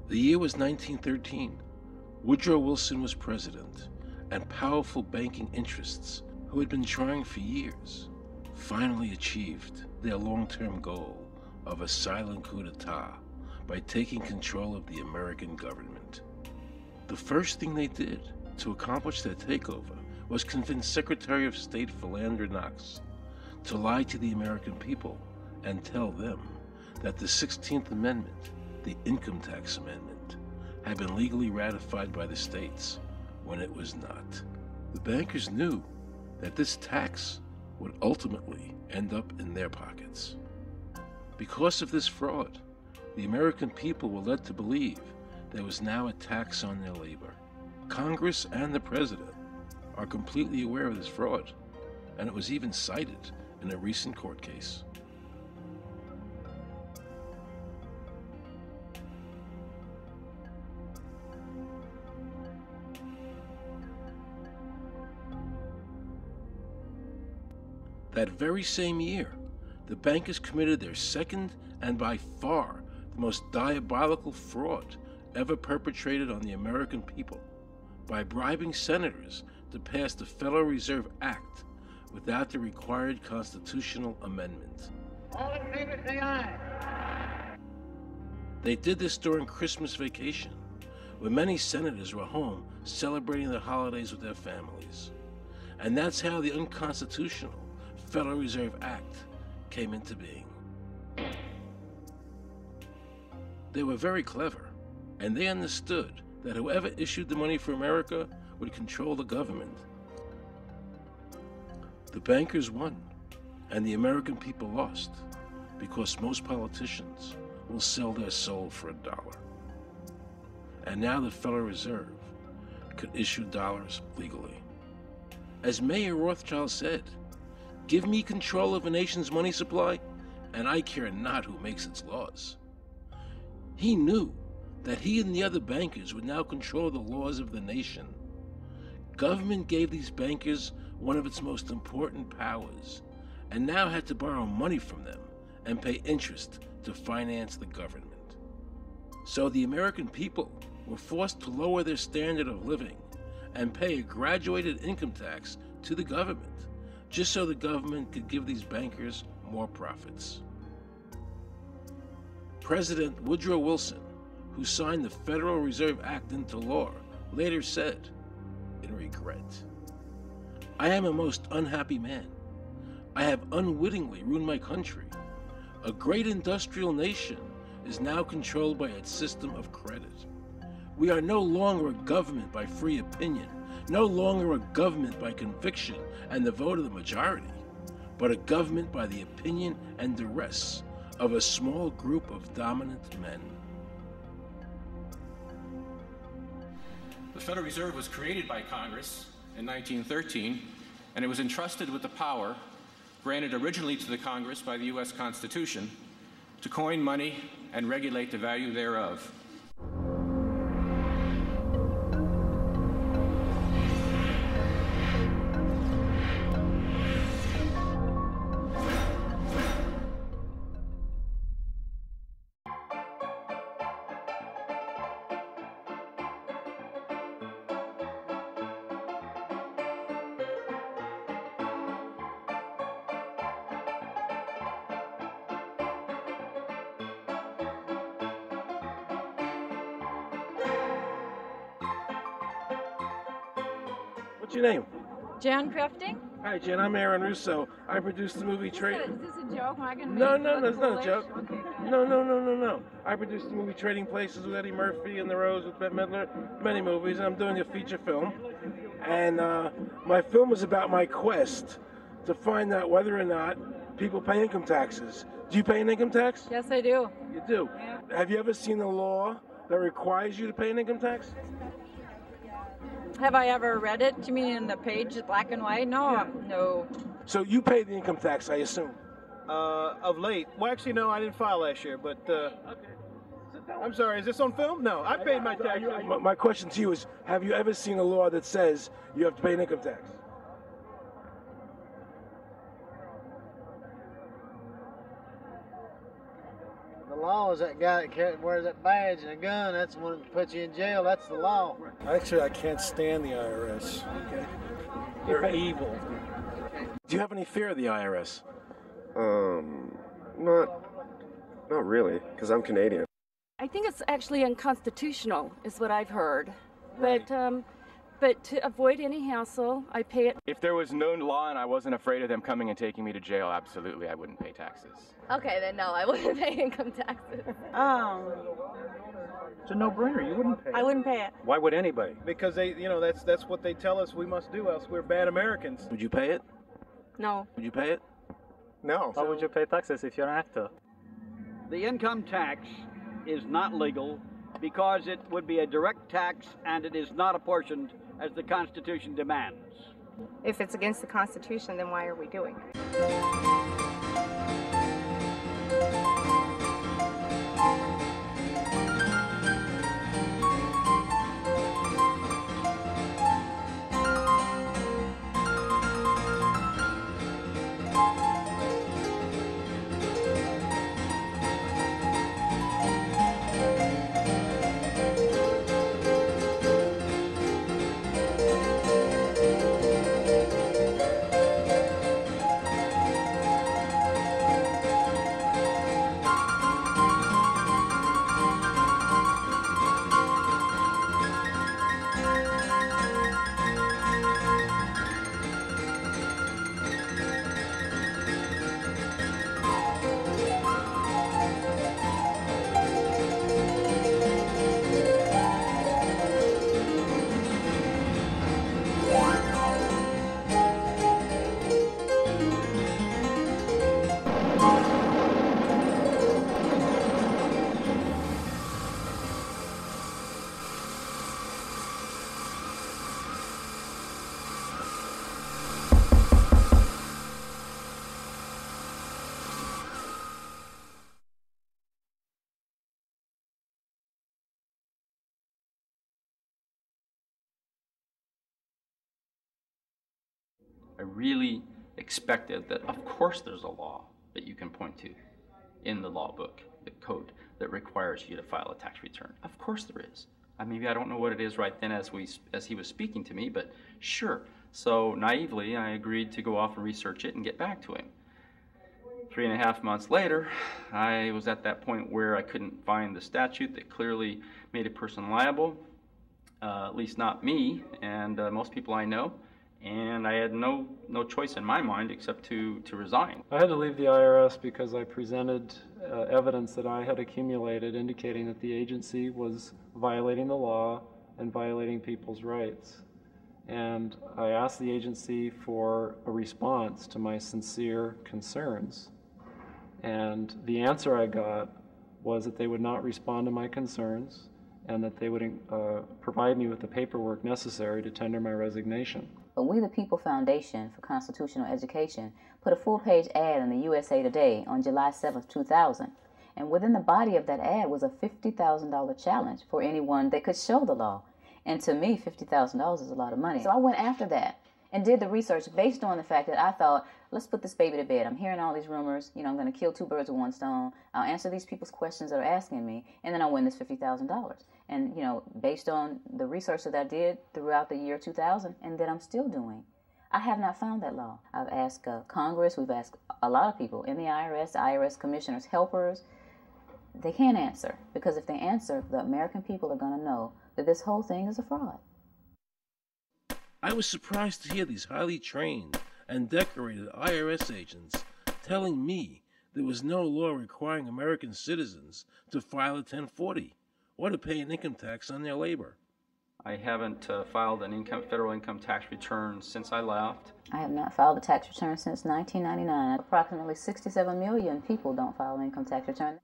The year was 1913. Woodrow Wilson was president, and powerful banking interests, who had been trying for years, finally achieved their long-term goal of a silent coup d'etat by taking control of the American government. The first thing they did to accomplish their takeover was convince Secretary of State Philander Knox to lie to the American people and tell them that the 16th Amendment, the Income Tax Amendment, had been legally ratified by the states when it was not. The bankers knew that this tax would ultimately end up in their pockets. Because of this fraud, the American people were led to believe there was now a tax on their labor. Congress and the President are completely aware of this fraud, and it was even cited in a recent court case. That very same year, the bankers committed their second and by far the most diabolical fraud ever perpetrated on the American people by bribing senators to pass the Federal Reserve Act without the required constitutional amendment. All in favor, say aye. They did this during Christmas vacation, when many senators were home celebrating the holidays with their families. And that's how the unconstitutional Federal Reserve Act came into being. They were very clever, and they understood that whoever issued the money for America would control the government. The bankers won, and the American people lost, because most politicians will sell their soul for $1. And now the Federal Reserve could issue dollars legally. As Mayor Rothschild said, "Give me control of a nation's money supply, and I care not who makes its laws." He knew that he and the other bankers would now control the laws of the nation. Government gave these bankers one of its most important powers, and now had to borrow money from them and pay interest to finance the government. So the American people were forced to lower their standard of living and pay a graduated income tax to the government, just so the government could give these bankers more profits. President Woodrow Wilson, who signed the Federal Reserve Act into law, later said, in regret, "I am a most unhappy man. I have unwittingly ruined my country. A great industrial nation is now controlled by its system of credit. We are no longer a government by free opinion, no longer a government by conviction and the vote of the majority, but a government by the opinion and duress of a small group of dominant men." The Federal Reserve was created by Congress in 1913, and it was entrusted with the power granted originally to the Congress by the U.S. Constitution to coin money and regulate the value thereof. What's your name? Jan Crafting? Hi, Jen. I'm Aaron Russo. I produced the movie Is this a joke? Am I gonna No, make no, it no, it's not a foolish? joke. Okay, good. No. I produced the movie Trading Places with Eddie Murphy and The Rose with Bette Midler, many movies, and I'm doing a feature film. And my film is about my quest to find out whether or not people pay income taxes. Do you pay an income tax? Yes, I do. You do? Yeah. Have you ever seen a law that requires you to pay an income tax? Have I ever read it? You mean in the page, black and white? No, Yeah. no. So you pay the income tax, I assume? Of late. Well, actually, no, I didn't file last year, but I'm sorry, is this on film? No, I paid my taxes. My question to you is, have you ever seen a law that says you have to pay an income tax? The law is that guy that wears that badge and a gun. That's the one that puts you in jail. That's the law. Actually, I can't stand the IRS. Okay. They're evil. Do you have any fear of the IRS? Not really, because I'm Canadian. I think it's actually unconstitutional, is what I've heard. But to avoid any hassle, I pay it. If there was no law and I wasn't afraid of them coming and taking me to jail, absolutely, I wouldn't pay taxes. Okay, then no, I wouldn't pay income taxes. It's a no-brainer. You wouldn't pay it. I wouldn't pay it. Why would anybody? Because that's what they tell us we must do, else we're bad Americans. Would you pay it? No. Would you pay it? No. Why would you pay taxes if you're an actor? The income tax is not legal because it would be a direct tax and it is not apportioned as the Constitution demands. If it's against the Constitution, then why are we doing it? I really expected that, of course, there's a law that you can point to in the law book, the code, that requires you to file a tax return. Of course there is. Maybe I don't know what it is right then as he was speaking to me, but sure. So naively, I agreed to go off and research it and get back to him. 3.5 months later, I was at that point where I couldn't find the statute that clearly made a person liable, at least not me and most people I know. And I had no choice in my mind except to resign. I had to leave the IRS because I presented evidence that I had accumulated indicating that the agency was violating the law and violating people's rights. And I asked the agency for a response to my sincere concerns. And the answer I got was that they would not respond to my concerns and that they would provide me with the paperwork necessary to tender my resignation. But We the People Foundation for Constitutional Education put a full-page ad in the USA Today on July 7, 2000. And within the body of that ad was a $50,000 challenge for anyone that could show the law. And to me, $50,000 is a lot of money. So I went after that and did the research based on the fact that I thought, let's put this baby to bed. I'm hearing all these rumors. I'm going to kill 2 birds with 1 stone. I'll answer these people's questions that are asking me, and then I'll win this $50,000. And, based on the research that I did throughout the year 2000 and that I'm still doing, I have not found that law. I've asked Congress, we've asked a lot of people in the IRS Commissioner's helpers. They can't answer, because if they answer, the American people are going to know that this whole thing is a fraud. I was surprised to hear these highly trained and decorated IRS agents telling me there was no law requiring American citizens to file a 1040 or to pay an income tax on their labor. I haven't filed an federal income tax return since I left. I have not filed a tax return since 1999. Approximately 67 million people don't file an income tax return.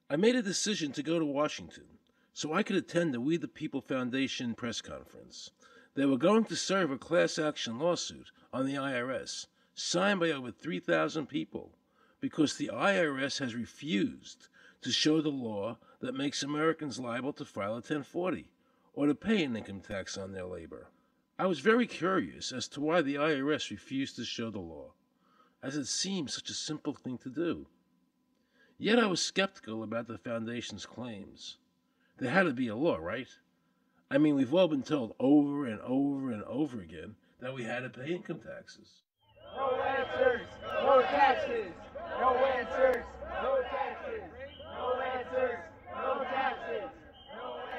I made a decision to go to Washington so I could attend the We the People Foundation press conference. They were going to serve a class action lawsuit on the IRS, signed by over 3,000 people, because the IRS has refused to show the law that makes Americans liable to file a 1040 or to pay an income tax on their labor. I was very curious as to why the IRS refused to show the law, as it seemed such a simple thing to do. Yet I was skeptical about the Foundation's claims. There had to be a law, right? I mean, we've all been told over and over and over again that we had to pay income taxes. No answers, no taxes. No answers, no taxes. No answers, no taxes.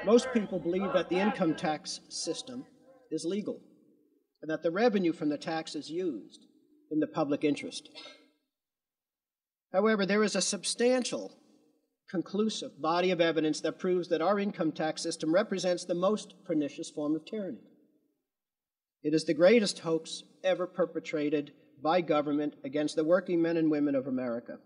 Most people believe that the income tax system is legal and that the revenue from the tax is used in the public interest. However, there is a substantial, conclusive body of evidence that proves that our income tax system represents the most pernicious form of tyranny. It is the greatest hoax ever perpetrated by government against the working men and women of America.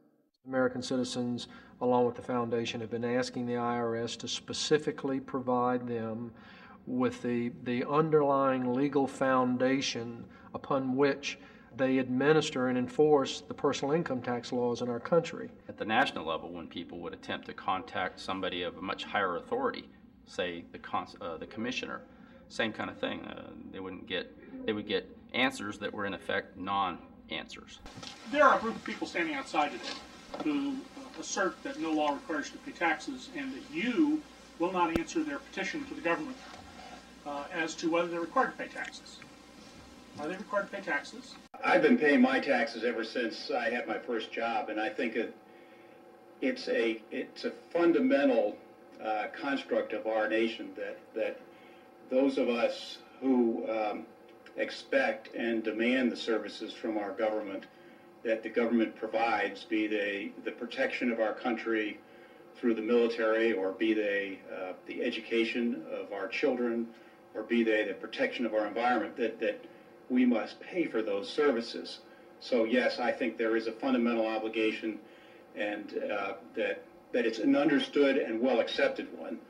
American citizens, along with the Foundation, have been asking the IRS to specifically provide them with the underlying legal foundation upon which they administer and enforce the personal income tax laws in our country. At the national level, when people would attempt to contact somebody of a much higher authority, say the commissioner, same kind of thing. They would get answers that were in effect non-answers. There are a group of people standing outside today who assert that no law requires you to pay taxes and that you will not answer their petition to the government as to whether they're required to pay taxes. Are they required to pay taxes? I've been paying my taxes ever since I had my first job, and I think it's a fundamental construct of our nation that those of us who expect and demand the services from our government that the government provides, be they the protection of our country through the military, or be they the education of our children, or be they the protection of our environment, that we must pay for those services. So yes, I think there is a fundamental obligation, and that it's an understood and well accepted one.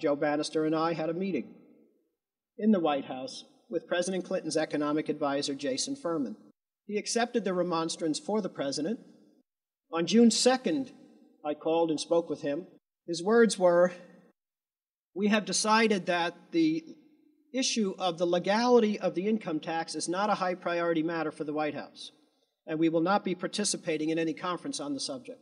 Joe Bannister and I had a meeting in the White House with President Clinton's economic advisor, Jason Furman. He accepted the remonstrance for the president. On June 2nd, I called and spoke with him. His words were, "We have decided that the issue of the legality of the income tax is not a high priority matter for the White House, and we will not be participating in any conference on the subject."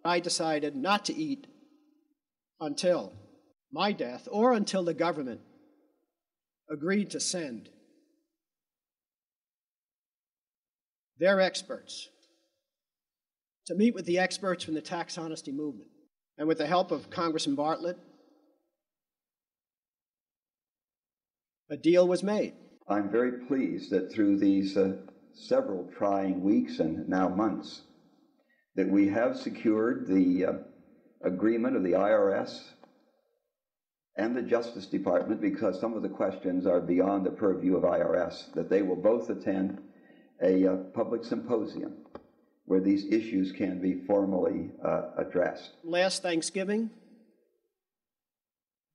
I decided not to eat until my death, or until the government agreed to send their experts to meet with the experts from the tax honesty movement. And with the help of Congressman Bartlett, a deal was made. I'm very pleased that through these several trying weeks and now months, that we have secured the agreement of the IRS and the Justice Department, because some of the questions are beyond the purview of IRS, that they will both attend a public symposium where these issues can be formally addressed. Last Thanksgiving,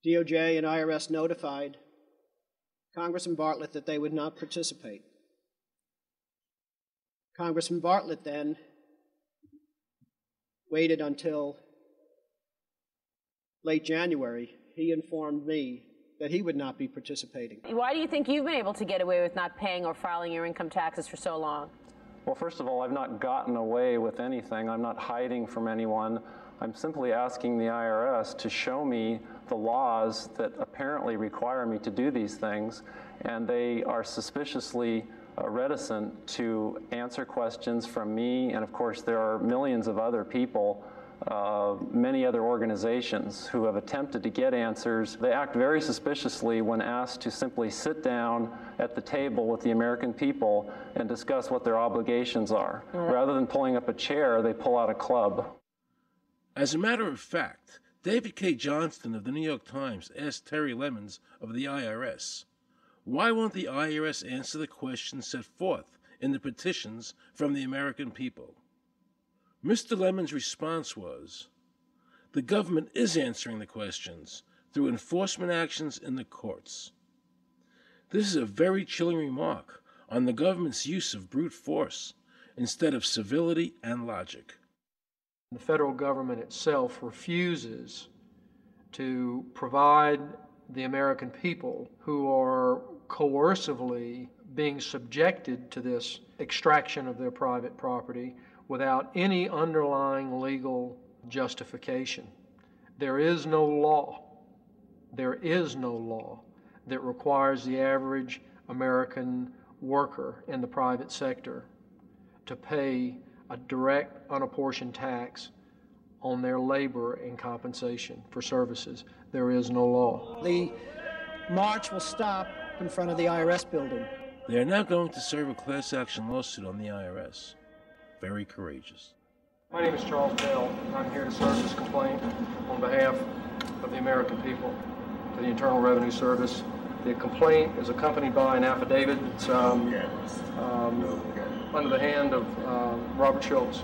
DOJ and IRS notified Congressman Bartlett that they would not participate. Congressman Bartlett then waited until late January. He informed me that he would not be participating. Why do you think you've been able to get away with not paying or filing your income taxes for so long? Well, first of all, I've not gotten away with anything. I'm not hiding from anyone. I'm simply asking the IRS to show me the laws that apparently require me to do these things, and they are suspiciously reticent to answer questions from me. And of course, there are millions of other people, many other organizations who have attempted to get answers. They act very suspiciously when asked to simply sit down at the table with the American people and discuss what their obligations are. Rather than pulling up a chair, they pull out a club. As a matter of fact, David K. Johnston of the New York Times asked Terry Lemons of the IRS, why won't the IRS answer the questions set forth in the petitions from the American people? Mr. Lemon's response was, the government is answering the questions through enforcement actions in the courts. This is a very chilling remark on the government's use of brute force instead of civility and logic. The federal government itself refuses to provide the American people who are coercively being subjected to this extraction of their private property without any underlying legal justification. There is no law that requires the average American worker in the private sector to pay a direct, unapportioned tax on their labor and compensation for services. There is no law. The march will stop in front of the IRS building. They are now going to serve a class action lawsuit on the IRS. Very courageous. My name is Charles Bell. I'm here to serve this complaint on behalf of the American people to the Internal Revenue Service. The complaint is accompanied by an affidavit. It's under the hand of Robert Schultz.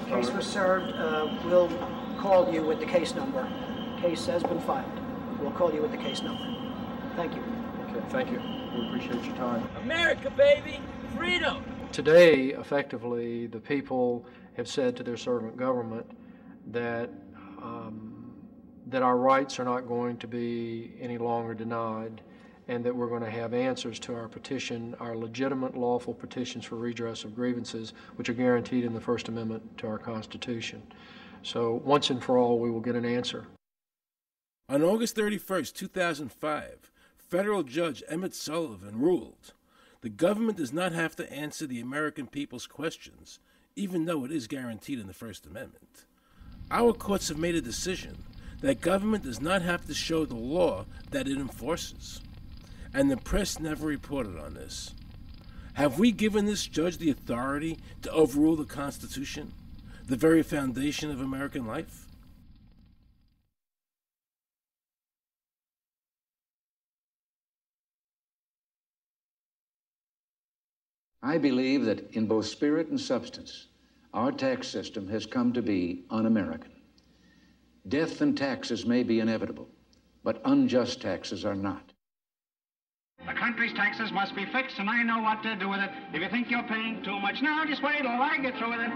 Case was served. We'll call you with the case number. Case has been filed. We'll call you with the case number. Thank you. Okay, thank you. We appreciate your time. America, baby! Freedom! Today, effectively, the people have said to their servant government that that our rights are not going to be any longer denied, and that we're going to have answers to our petition, our legitimate, lawful petitions for redress of grievances, which are guaranteed in the First Amendment to our Constitution. So once and for all, we will get an answer. On August 31st, 2005, federal judge Emmett Sullivan ruled, the government does not have to answer the American people's questions, even though it is guaranteed in the First Amendment. Our courts have made a decision that government does not have to show the law that it enforces. And the press never reported on this. Have we given this judge the authority to overrule the Constitution, the very foundation of American life? I believe that in both spirit and substance, our tax system has come to be un-American. Death and taxes may be inevitable, but unjust taxes are not. The country's taxes must be fixed, and I know what to do with it. If you think you're paying too much now, just wait till I get through with it.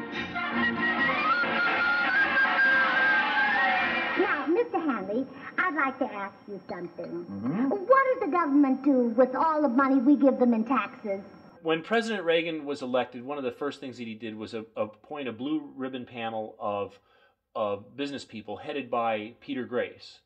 Now, Mr. Hanley, I'd like to ask you something. What does the government do with all the money we give them in taxes? When President Reagan was elected, one of the first things that he did was appoint a blue ribbon panel of business people headed by Peter Grace,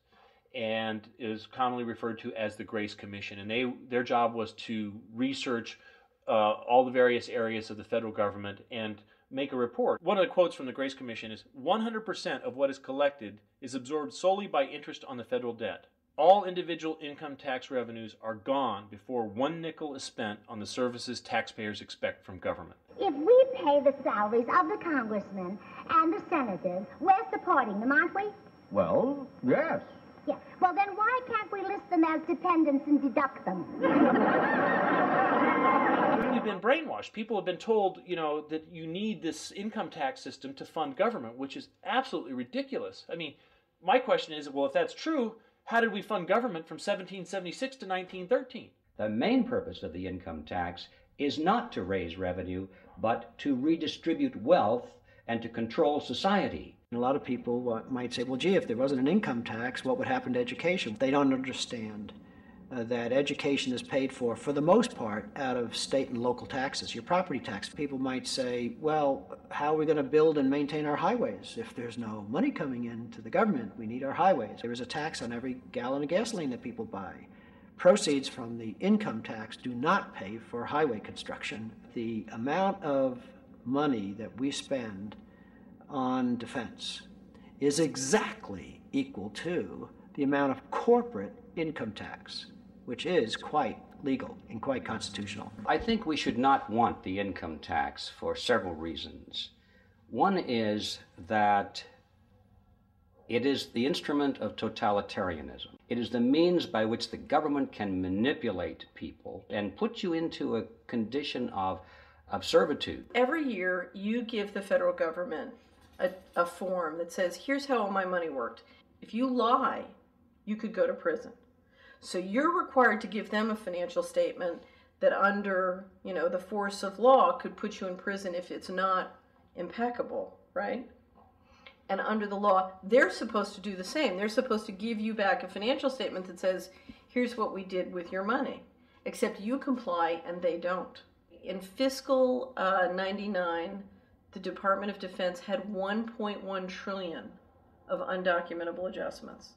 and is commonly referred to as the Grace Commission. And their job was to research all the various areas of the federal government and make a report. One of the quotes from the Grace Commission is, 100% of what is collected is absorbed solely by interest on the federal debt. All individual income tax revenues are gone before 1 nickel is spent on the services taxpayers expect from government. If we pay the salaries of the congressmen and the senators, we're supporting them, aren't we? Well, yes. Yeah. Well, then why can't we list them as dependents and deduct them? We've been brainwashed. People have been told, that you need this income tax system to fund government, which is absolutely ridiculous. I mean, my question is, well, if that's true, how did we fund government from 1776 to 1913? The main purpose of the income tax is not to raise revenue, but to redistribute wealth and to control society. A lot of people might say, well, gee, if there wasn't an income tax, what would happen to education? They don't understand that education is paid for the most part, out of state and local taxes, your property tax. People might say, well, how are we going to build and maintain our highways? If there's no money coming into the government, we need our highways. There is a tax on every gallon of gasoline that people buy. Proceeds from the income tax do not pay for highway construction. The amount of money that we spend on defense is exactly equal to the amount of corporate income tax, which is quite legal and quite constitutional. I think we should not want the income tax for several reasons. One is that it is the instrument of totalitarianism. It is the means by which the government can manipulate people and put you into a condition of servitude. Every year, you give the federal government a form that says, here's how all my money worked. If you lie, you could go to prison. So you're required to give them a financial statement that under, the force of law could put you in prison if it's not impeccable, right? And under the law, they're supposed to do the same. They're supposed to give you back a financial statement that says, here's what we did with your money, except you comply and they don't. In fiscal 99, the Department of Defense had 1.1 trillion of undocumentable adjustments.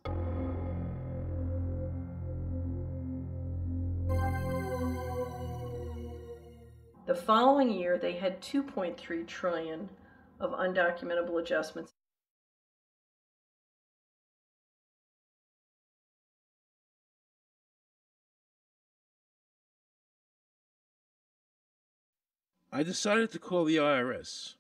The following year, they had 2.3 trillion of undocumentable adjustments. I decided to call the IRS.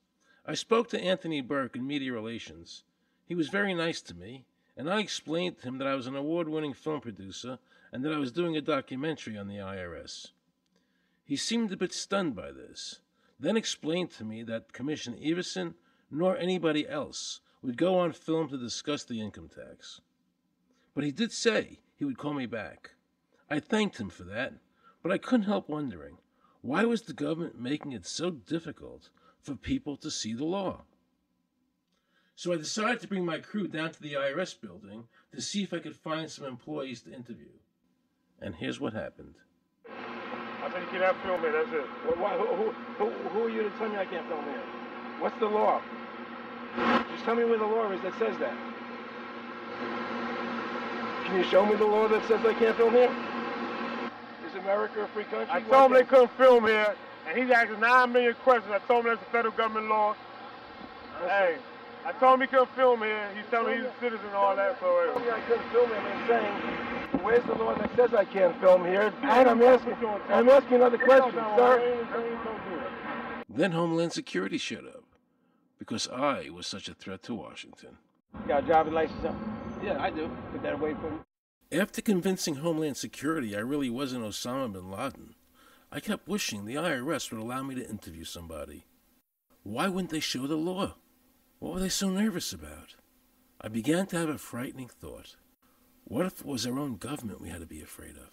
I spoke to Anthony Burke in Media Relations. He was very nice to me, and I explained to him that I was an award-winning film producer and that I was doing a documentary on the IRS. He seemed a bit stunned by this, then explained to me that Commissioner Everson nor anybody else would go on film to discuss the income tax. But he did say he would call me back. I thanked him for that, but I couldn't help wondering, why was the government making it so difficult for people to see the law? So I decided to bring my crew down to the IRS building to see if I could find some employees to interview. And here's what happened. I said you cannot film here, that's it. Who are you to tell me I can't film here? What's the law? Just tell me where the law is that says that. Can you show me the law that says I can't film here? Is America a free country? I told him they couldn't film here, and he's asking 9 million questions. I told him that's a federal government law. Hey, I told him he couldn't film here. He's telling me he's a citizen and all that, so he told me I couldn't film him and saying, where's the law that says I can't film here? And I'm asking another question, sir. Then Homeland Security showed up, because I was such a threat to Washington. You got a driver's license? Yeah, I do. Put that away for me. After convincing Homeland Security I really wasn't Osama bin Laden, I kept wishing the IRS would allow me to interview somebody. Why wouldn't they show the law? What were they so nervous about? I began to have a frightening thought. What if it was our own government we had to be afraid of?